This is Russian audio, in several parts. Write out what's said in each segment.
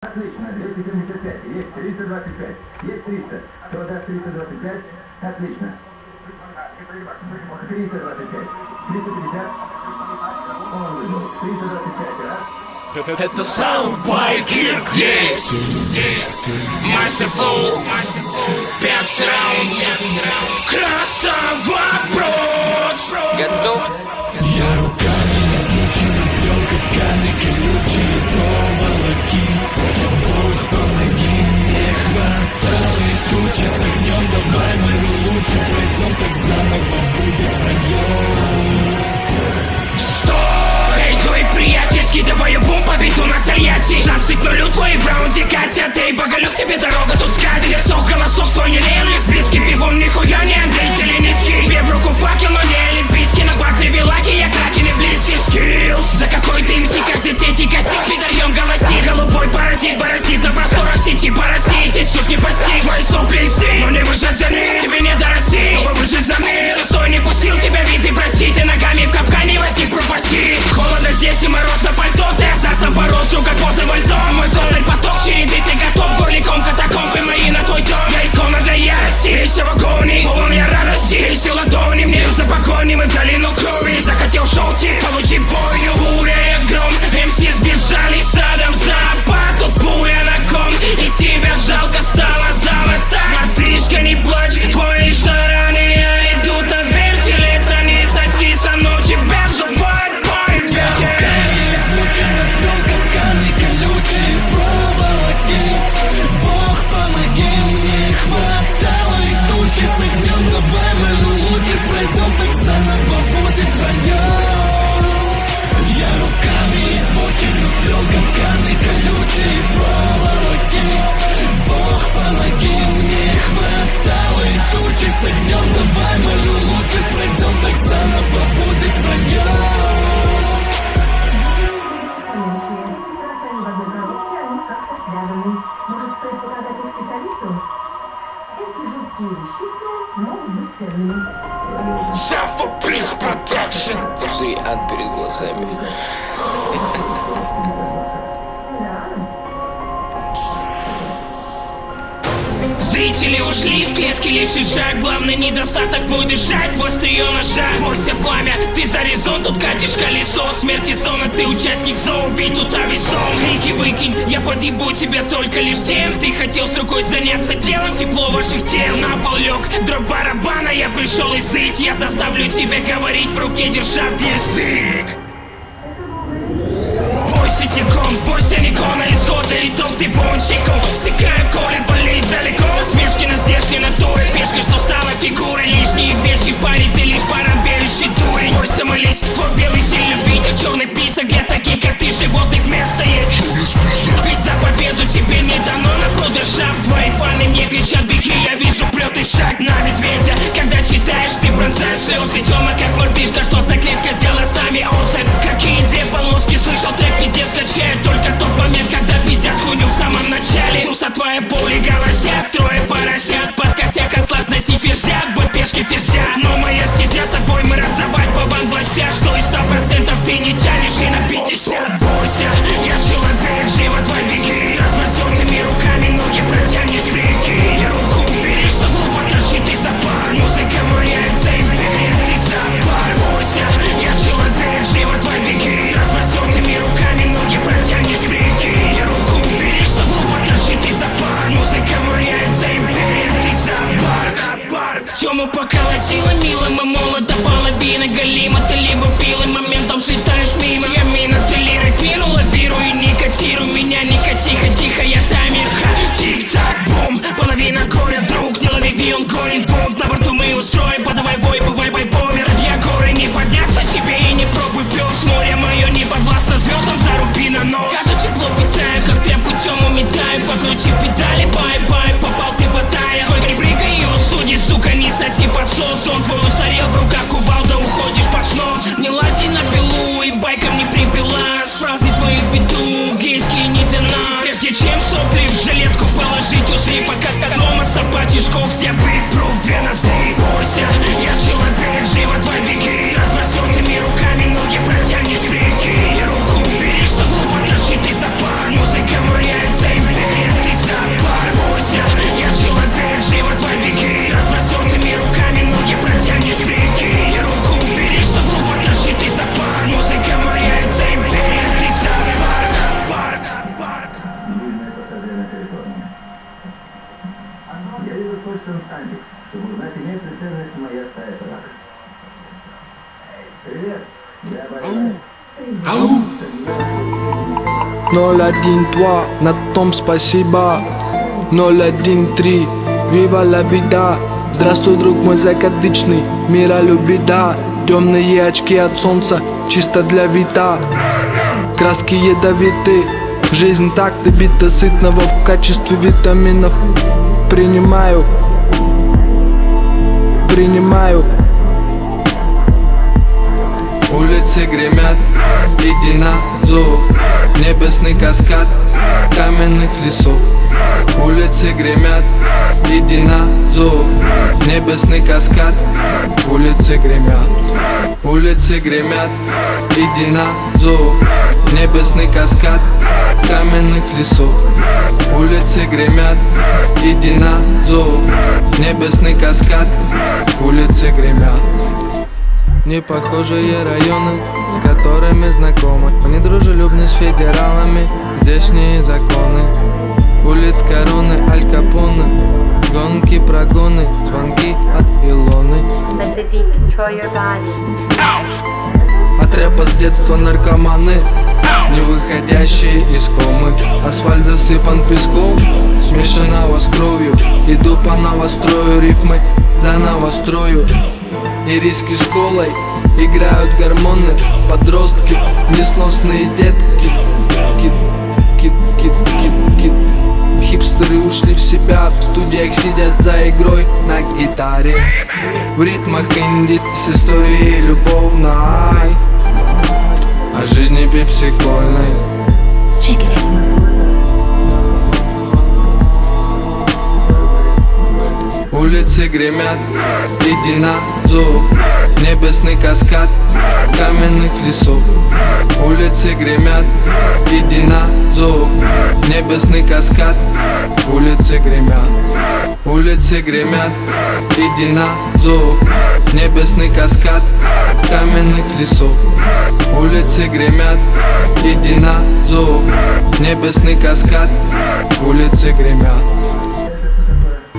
Отлично, 275, есть 325, есть 300. Кто даст 325? Отлично. 325, 350. Он выбрал. 325, раз. Это Soundbite Kirk есть. Мастер флоу, 5 раунд. Красавопроц. Готов? Я руками измучен, плел катками, колючие проволоки. Бог, помоги, мне хватало и тучи с огнем. Давай, мы лучше пройдем, так заново будет враньем. Стой, твой приятельский, давай бум победу на Тольятти. Шансы к нулю, твои в раунде катят. Эй, боголюб, тебе дорога тут скатит. Лицо, голосок свой не лен, с близким пивом нихуя не Андрей Теленицкий. Тебе в руку факел, но не олимпийский. На батле вилаки, я кракен и близкий. Скиллс, за какой ты МС, каждый третий косик. Пидорьем голосит, голубой паразит, паразит на просторах сети, паразит. Ты суд не постиг, твои сопли изи, но не выжить за них, тебе не дорасти, чтобы выжить за них. Шестой не пустил тебя вид и прости, ты ногами в капкане возник пропасти. Холодно здесь и мороз на пальто, ты азартом порос, друг от позы вольтом. Мой козырь поток, череды ты готов, горликом катакомбы мои на твой дом. Я икона для ярости, вейся в агонии, полон я радости, вейся ладони, мне за погони, мы в долину крови. Захотел шоу-ти, получи бойню, буря и гром. МС сбежали стадом в зоопарк, тут буря на ком, и тебя жалко стало золота. Матышка, не плачь, твои стороны идут на вертеле, это не соси со мной, тебя сдувает бой ветер. Измучен, плел катками, колючие проволоки. Бог, помоги, мне хватало и тучи с огнем. Давай, мы лучше пройдем, так заново будет враньем. Я руками измучен, плел катками, колючие проволоки. Бог, помоги, мне хватало и тучи с огнем. Давай, мы лучше пройдем, так заново будет враньем. Может, стоит показать их специалисту? Эти жуткие вещицы могут быть ценными. Self-Priz Protection. Ты ад перед глазами. Зрители ушли, в клетке лишь шаг. Главный недостаток твой дышать, в острие ножа. Бойся пламя, ты за резон, тут катишь колесо. Смерти зона, ты участник зоу, ведь тут авизон. Крики выкинь, я подъебу тебя только лишь тем. Ты хотел с рукой заняться делом, тепло ваших тел. На пол лег, дробь барабана, я пришел изыть. Я заставлю тебя говорить, в руке держа язык. Бойся тикон, бойся Никона, исхода итог ты вончиком. Втыкаю колет, болит далеко. Насмешки на здешней натуре, пешка, что стала фигурой. Лишние вещи парить, ты лишь парамбеющий дурень. Бойся, молись, твой белый стиль любить, а черный писак для таких, как ты, животных место есть. Ведь за победу тебе не дано на продажах. Твои фаны мне кричат, беги, я вижу прет и шаг на медведя. Когда читаешь, ты бронзаешь слезы, тема как мартышка, что за клеткой с голосами особь. Какие две полоски, слышал трек, пиздец качает. Только тот момент, когда пиздят хуйню в самом начале. Туса твоя боли голосят, трое поросят. Под косяк осла сноси ферзят, бой пешки ферзя. Но моя стезя, собой мы раздавать по вам гласят, что из 100% ты не тянешь и на 50. Бойся, я человек, живо твой беги. Распростертыми руками ноги протянешь прикинь. Руку убери, что глупо торчит из-за пар. Музыка моя, это империя, ты за пар. Бойся, я человек, живо твой беги. Распростертыми руками ноги протянешь прикинь. Руку убери, что глупо торчит из-за пар. Музыка моя, это империя, ты за пар. Тему поколотила мило, мы молода половина галима. Ты либо пил и моментом слетаешь мимо. Я мина, ты лирик миру лавируй и не котируй меня, не кати, тихо, я таймер. Тик-так, бум, половина горя, друг, не лови ви, он гонит бомб. На борту мы устроим, подавай вой, бывай байбомер. Я горы не подняться тебе и не пробуй пёс. Море мое не подвластно звездам, заруби на нос. Я тут тепло питаю, как тряпку тему метаю. Покрути педали, бай-бай, попал ты в атая. Сколько не прыгаю, судьи, сука, не соси подсос. Дом твой устарел, в руках кувалда, уходишь под снос. Не лази на пилу и байком не припила. С фразой твоих беду, гейские не для нас. Прежде чем сопли в жилетку положить, усри, пока как дома собачий школ. Все бig proof, две нас бей. Бойся, я человек. Продакшн Антикс, чтобы узнать, имеет ли ценность моя стая собак. Привет, я Борис. 013, на том спасибо. 013, viva la vida. Здравствуй, друг мой закадычный, мира любит, да. Темные очки от солнца, чисто для вида. Краски ядовиты, жизнь так-то бита. Сытного в качестве витаминов принимаю. Улицы гремят, иди на зов. Небесный каскад каменных лесов. Улицы гремят, иди на зов. Небесный каскад. Улицы гремят, иди на зов. Небесный каскад каменных лесов. Улицы гремят, иди на зов. Небесный каскад. Улицы гремят. Непохожие районы, с которыми знакомы. Они дружелюбны с федералами, здешние законы. Улиц Короны, Аль Капоне, гонки, прогоны, звонки от Илоны. От рэпа с детства наркоманы, не выходящие из комы. Асфальт засыпан песком, смешанного с кровью. Иду по новострою, рифмы заново строю. И риски с колой, играют гормоны. Подростки, несносные детки. Хипстеры ушли в себя, в студиях сидят за игрой на гитаре. В ритмах инди с историей любовной, о жизни пепсикольной. Улицы гремят, иди на зов. Небесный каскад каменных лесов. Улицы гремят, иди на зов. Небесный каскад. Улицы гремят, иди на зов. Небесный каскад каменных лесов. Улицы гремят, иди на зов. Небесный каскад. Улицы гремят.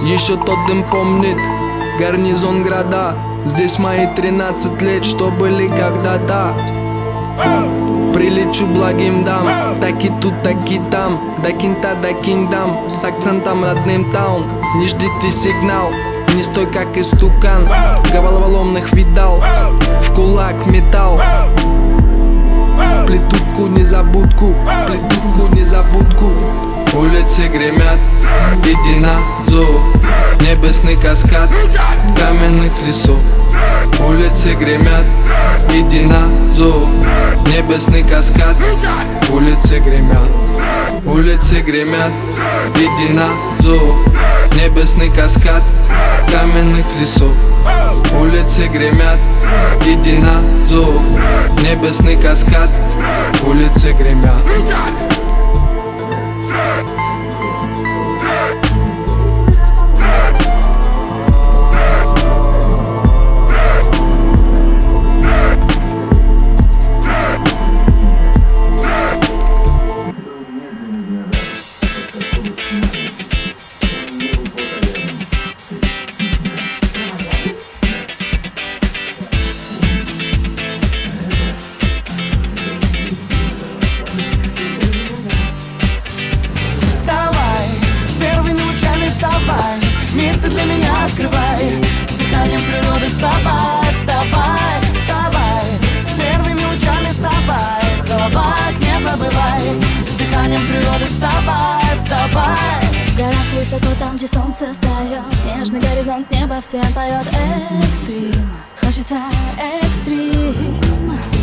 Еще тот дым помнит гарнизон города. Здесь мои 13 лет, что были когда-то. Прилечу благим дам, таки тут, таки там. До кинта, до кингдам, с акцентом родным таун. Не ждите сигнал, не стой как истукан. Головоломных видал, в кулак металл. Плетутку, незабудку, Улицы гремят, иди на зов. Небесный каскад каменных лесов. Улицы гремят, иди на зов. Небесный каскад. Улицы гремят, иди на зов. Небесный каскад каменных лесов. Улицы гремят, иди на зов. Небесный каскад. Улицы гремят. Мир ты для меня открывай, с дыханием природы вставай, вставай, вставай. С первыми лучами вставай, целовать не забывай. С дыханием природы вставай, вставай. В горах высоко, там, где солнце встает, нежный горизонт, небо всем поет. Экстрим, хочется экстрим.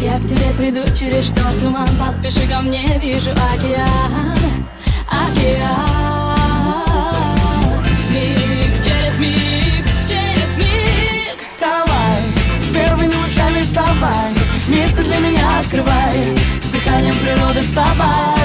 Я к тебе приду через шторм, туман, поспеши ко мне, вижу океан, океан. Миг через миг. Вставай, с первыми лучами вставай. Мир ты для меня открывай, с дыханием природы вставай.